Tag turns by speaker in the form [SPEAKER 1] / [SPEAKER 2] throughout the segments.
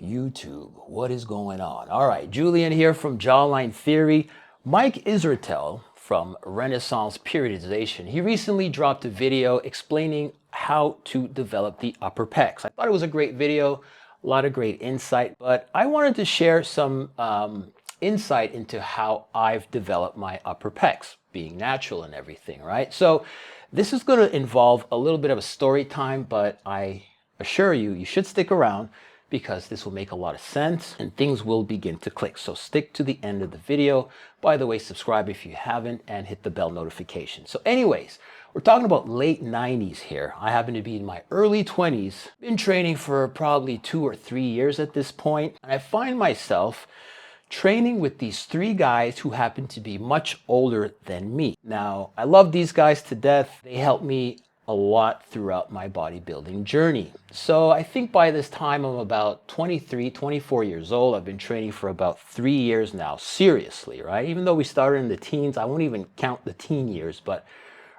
[SPEAKER 1] YouTube. What is going on? All right, Julian here from Jawline Theory. Mike Israetel from Renaissance Periodization. He recently dropped a video explaining how to develop the upper pecs. I thought it was a great video, a lot of great insight, but I wanted to share some insight into how I've developed my upper pecs, being natural and everything, right? So this is going to involve a little bit of a story time, but I assure you, you should stick around because this will make a lot of sense and things will begin to click. So stick to the end of the video. By the way, subscribe if you haven't and hit the bell notification. So anyways, we're talking about late 90s here. I happen to be in my early 20s, been training for probably 2 or 3 years at this point, and I find myself training with these 3 guys who happen to be much older than me. Now, I love these guys to death. They helped me a lot throughout my bodybuilding journey. So I think by this time I'm about 23, 24 years old. I've been training for about 3 years now, seriously, right? Even though we started in the teens, I won't even count the teen years, but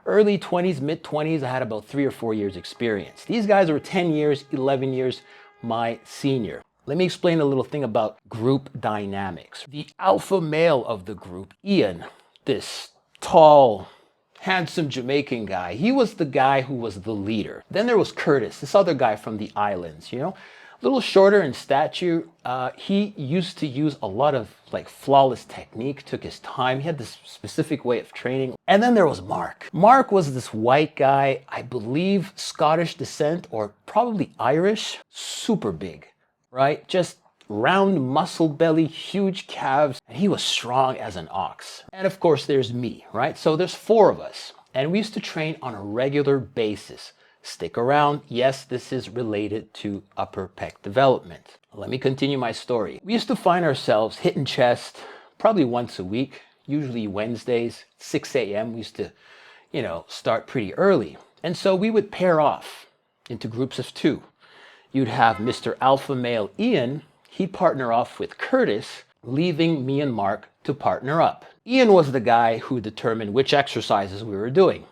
[SPEAKER 1] early 20s, mid 20s, I had about 3 or 4 years experience. These guys were 10 years, 11 years my senior. Let me explain a little thing about group dynamics. The alpha male of the group, Ian, this tall, handsome Jamaican guy, he was the guy who was the leader. Then there was Curtis, this other guy from the islands, you know, a little shorter in stature. He used to use a lot of like flawless technique, took his time. He had this specific way of training. And then there was Mark. Mark was this white guy, I believe Scottish descent or probably Irish, super big, right? Just round muscle belly, huge calves, and he was strong as an ox. And of course there's me, right? So there's 4 of us, and we used to train on a regular basis. Stick around. Yes, this is related to upper pec development. Let me continue my story. We used to find ourselves hitting chest probably once a week, usually Wednesdays, 6 a.m. We used to, you know, start pretty early. And so we would pair off into groups of 2. You'd have Mr. Alpha Male Ian. He'd partner off with Curtis, leaving me and Mark to partner up. Ian was the guy who determined which exercises we were doing.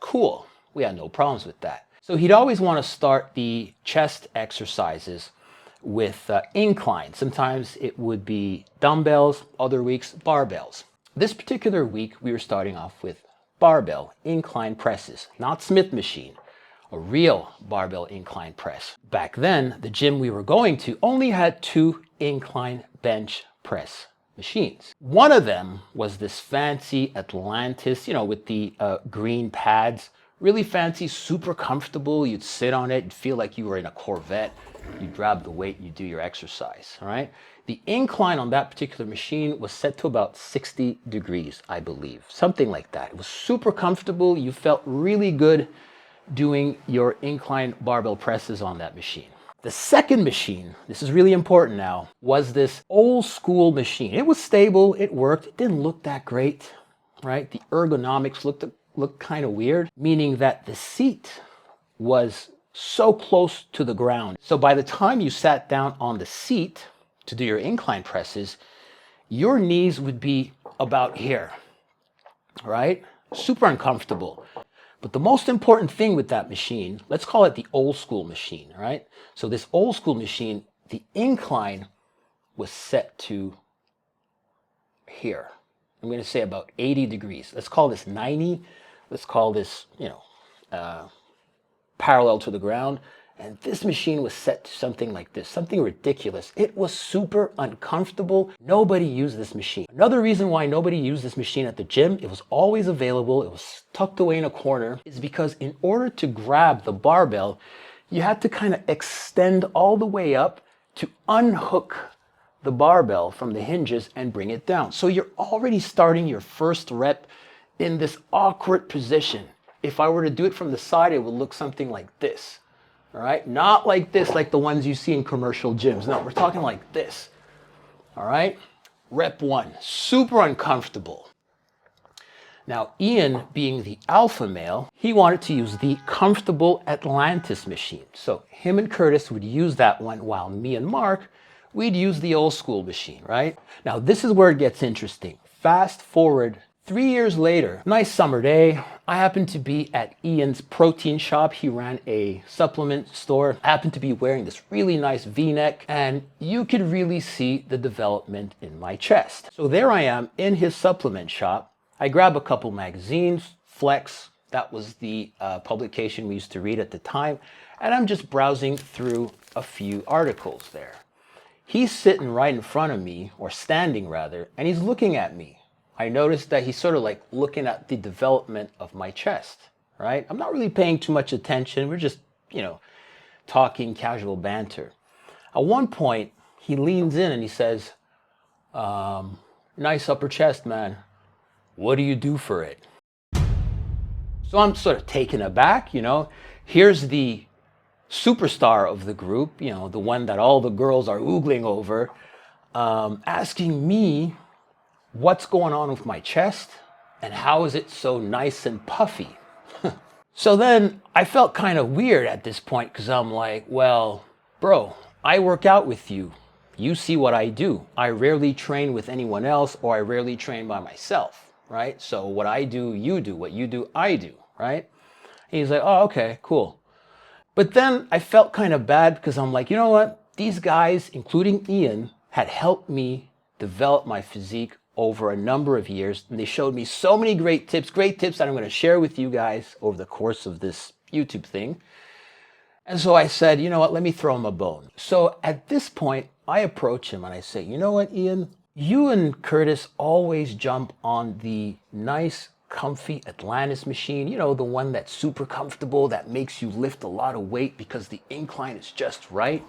[SPEAKER 1] Cool. We had no problems with that. So he'd always want to start the chest exercises with incline. Sometimes it would be dumbbells, other weeks barbells. This particular week we were starting off with barbell incline presses, not Smith machine. A real barbell incline press. Back then, the gym we were going to only had 2 incline bench press machines. One of them was this fancy Atlantis, you know, with the green pads, really fancy, super comfortable. You'd sit on it and feel like you were in a Corvette. You'd grab the weight, you do your exercise, all right? The incline on that particular machine was set to about 60 degrees, I believe, something like that. It was super comfortable. You felt really good doing your incline barbell presses on that machine. The second machine, this is really important now, was this old school machine. It was stable, it worked, it didn't look that great, right? The ergonomics looked kind of weird, meaning that the seat was so close to the ground. So by the time you sat down on the seat to do your incline presses, your knees would be about here, right? Super uncomfortable. But the most important thing with that machine, let's call it the old school machine, right? So this old school machine, the incline was set to here. I'm going to say about 80 degrees. Let's call this 90. Let's call this, you know, parallel to the ground. And this machine was set to something like this, something ridiculous. It was super uncomfortable. Nobody used this machine. Another reason why nobody used this machine at the gym, it was always available, it was tucked away in a corner, is because in order to grab the barbell, you had to kind of extend all the way up to unhook the barbell from the hinges and bring it down. So you're already starting your first rep in this awkward position. If I were to do it from the side, it would look something like this. All right, not like this, like the ones you see in commercial gyms. No, we're talking like this. All right, rep 1, super uncomfortable. Now, Ian, being the alpha male, he wanted to use the comfortable Atlantis machine. So him and Curtis would use that one while me and Mark, we'd use the old school machine, right? Now, this is where it gets interesting. Fast forward 3 years later, nice summer day, I happened to be at Ian's protein shop. He ran a supplement store. I happened to be wearing this really nice V-neck, and you could really see the development in my chest. So there I am in his supplement shop. I grab a couple magazines, Flex, that was the publication we used to read at the time, and I'm just browsing through a few articles there. He's sitting right in front of me, or standing rather, and he's looking at me. I noticed that he's sort of like looking at the development of my chest, right? I'm not really paying too much attention. We're just, talking casual banter. At one point, he leans in and he says, nice upper chest, man. What do you do for it? So I'm sort of taken aback, Here's the superstar of the group, the one that all the girls are oogling over, asking me what's going on with my chest and how is it so nice and puffy. So then I felt kind of weird at this point because I'm like, well, bro, I work out with you. You see what I do. I rarely train with anyone else, or I rarely train by myself, right? So what I do, you do. What you do, I do, right? And he's like, oh, okay, cool. But then I felt kind of bad because I'm like, you know what? These guys, including Ian, had helped me develop my physique over a number of years, and they showed me so many great tips that I'm going to share with you guys over the course of this YouTube thing. And so I said, you know what, let me throw him a bone. So at this point, I approach him and I say, you know what, Ian, you and Curtis always jump on the nice, comfy Atlantis machine, the one that's super comfortable, that makes you lift a lot of weight because the incline is just right.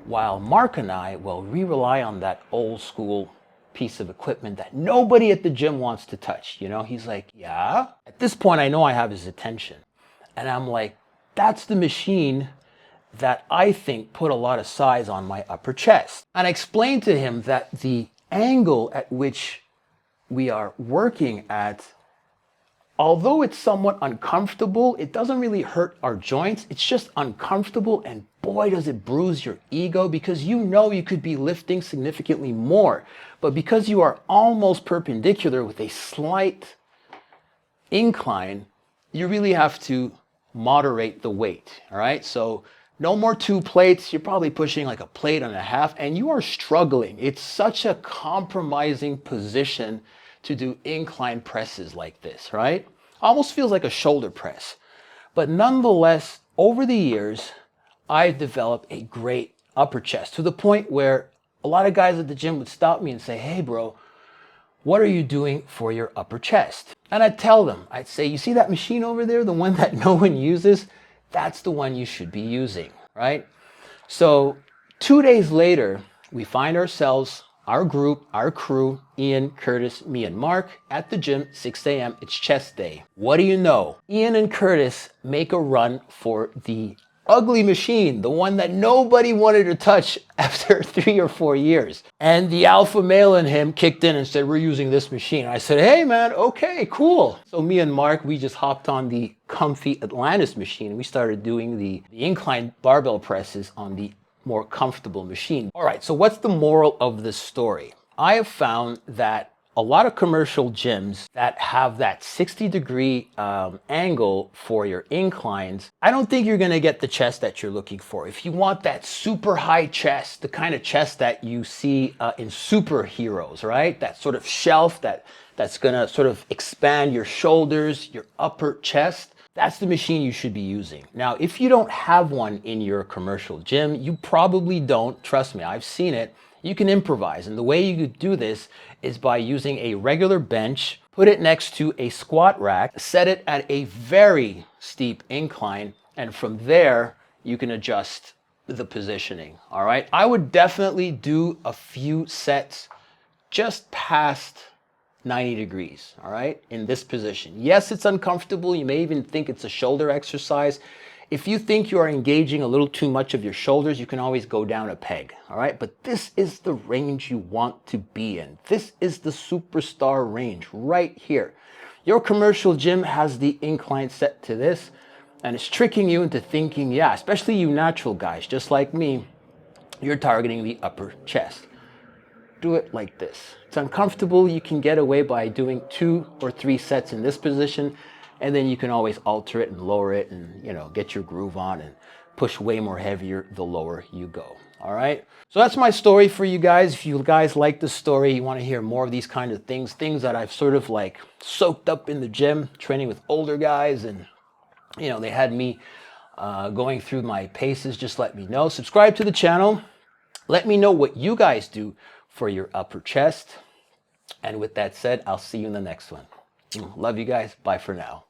[SPEAKER 1] While Mark and I, we rely on that old school piece of equipment that nobody at the gym wants to touch. He's like, yeah. At this point, I know I have his attention. And I'm like, that's the machine that I think put a lot of size on my upper chest. And I explained to him that the angle at which we are working at, although it's somewhat uncomfortable, it doesn't really hurt our joints. It's just uncomfortable, and boy, does it bruise your ego, because you could be lifting significantly more. But because you are almost perpendicular with a slight incline, you really have to moderate the weight, all right? So no more 2 plates. You're probably pushing like a plate and a half, and you are struggling. It's such a compromising position to do incline presses like this, right? Almost feels like a shoulder press. But nonetheless, over the years, I've developed a great upper chest, to the point where a lot of guys at the gym would stop me and say, hey bro, what are you doing for your upper chest? And I'd tell them, I'd say, you see that machine over there, the one that no one uses? That's the one you should be using, right? So 2 days later, we find ourselves, our group, our crew, Ian, Curtis, me, and Mark, at the gym, 6 a.m. It's chest day. What do you know? Ian and Curtis make a run for the ugly machine, the one that nobody wanted to touch after 3 or 4 years. And the alpha male in him kicked in and said, we're using this machine. I said, hey man, okay, cool. So me and Mark, we just hopped on the comfy Atlantis machine. We started doing the incline barbell presses on the more comfortable machine. All right, so what's the moral of this story? I have found that a lot of commercial gyms that have that 60-degree angle for your inclines, I don't think you're gonna get the chest that you're looking for. If you want that super high chest, the kind of chest that you see in superheroes, right? That sort of shelf that's gonna sort of expand your shoulders, your upper chest, that's the machine you should be using. Now, if you don't have one in your commercial gym, you probably don't, trust me, I've seen it, you can improvise. And the way you could do this is by using a regular bench, put it next to a squat rack, set it at a very steep incline, and from there, you can adjust the positioning, all right? I would definitely do a few sets just past 90 degrees, all right, in this position. Yes, it's uncomfortable. You may even think it's a shoulder exercise. If you think you are engaging a little too much of your shoulders, you can always go down a peg, all right? But this is the range you want to be in. This is the superstar range right here. Your commercial gym has the incline set to this, and it's tricking you into thinking, yeah, especially you natural guys, just like me, you're targeting the upper chest. do it like this. It's uncomfortable. You can get away by doing 2 or 3 sets in this position, and then you can always alter it and lower it and, you know, get your groove on and push way more heavier the lower you go. All right. So that's my story for you guys. If you guys like the story, you want to hear more of these kind of things that I've sort of like soaked up in the gym, training with older guys, and, you know, they had me going through my paces, just let me know. Subscribe to the channel. Let me know what you guys do for your upper chest. And with that said, I'll see you in the next one. Love you guys. Bye for now.